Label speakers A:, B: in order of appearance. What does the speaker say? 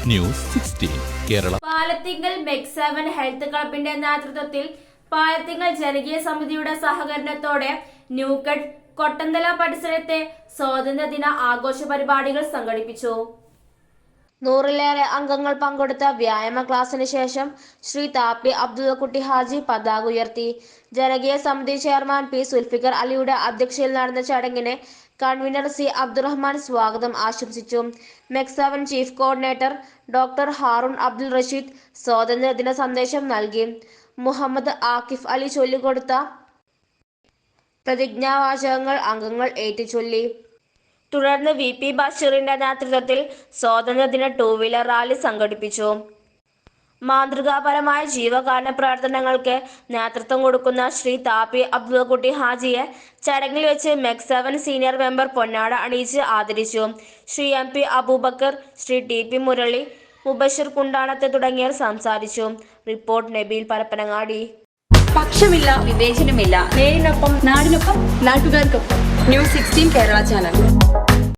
A: News 16 Kerala.
B: Palathingal മെക്സ്7 health ക്ലബിന്റെ നേതൃത്വത്തിൽ പാലത്തിങ്കൽ ജനകീയ സമിതിയുടെ സഹകരണത്തോടെ ന്യൂകട്ട് കൊട്ടന്തല പരിസരത്തെ സ്വാതന്ത്ര്യദിന ആഘോഷ പരിപാടികൾ സംഘടിപ്പിച്ചു. 100-ലേറെ അംഗങ്ങൾ പങ്കെടുത്ത വ്യായാമ ക്ലാസിന് ശേഷം ശ്രീ താപ്പി അബ്ദുള്ളക്കുട്ടി ഹാജി പതാക ഉയർത്തി. ജനകീയ സമിതി ചെയർമാൻ പി സുൽഫിക്കർ അലിയുടെ അധ്യക്ഷതയിൽ നടന്ന ചടങ്ങിന് കൺവീനർ സി അബ്ദുറഹ്മാൻ സ്വാഗതം ആശംസിച്ചു. മെക്സ്7 chief coordinator doctor Haroon Abdul Rasheed സ്വാതന്ത്ര്യദിന സന്ദേശം നൽകി. മുഹമ്മദ് ആക്കിഫ് അലി ചൊല്ലിക്കൊടുത്ത പ്രതിജ്ഞാവാചകങ്ങൾ അംഗങ്ങൾ ഏറ്റുചൊല്ലി. തുടർന്ന് വി പി ബഷീറിന്റെ നേതൃത്വത്തിൽ സ്വാതന്ത്ര്യദിന 2-വീലർ റാലി സംഘടിപ്പിച്ചു. മാതൃകാപരമായ ജീവകാരുണ്യ പ്രവർത്തനങ്ങൾക്ക് നേതൃത്വം കൊടുക്കുന്ന ശ്രീ താപ്പി അബ്ദുള്ളക്കുട്ടി ഹാജിയെ ചടങ്ങിൽ വെച്ച് മെക്സ്7 സീനിയർ മെമ്പർ പൊന്നാട അണിയിച്ച് ആദരിച്ചു. Shri M P Abubakar, Shri T P Murali, Mubashir Kundanath തുടങ്ങിയവർ സംസാരിച്ചു. റിപ്പോർട്ട് നബീൽ പരപ്പനങ്ങാടി.
C: പക്ഷമില്ല, വിവേചനമില്ല. നേരിനൊപ്പം, നാടിനൊപ്പം, നാട്ടുകാർക്കൊപ്പം. News 16 Kerala channel.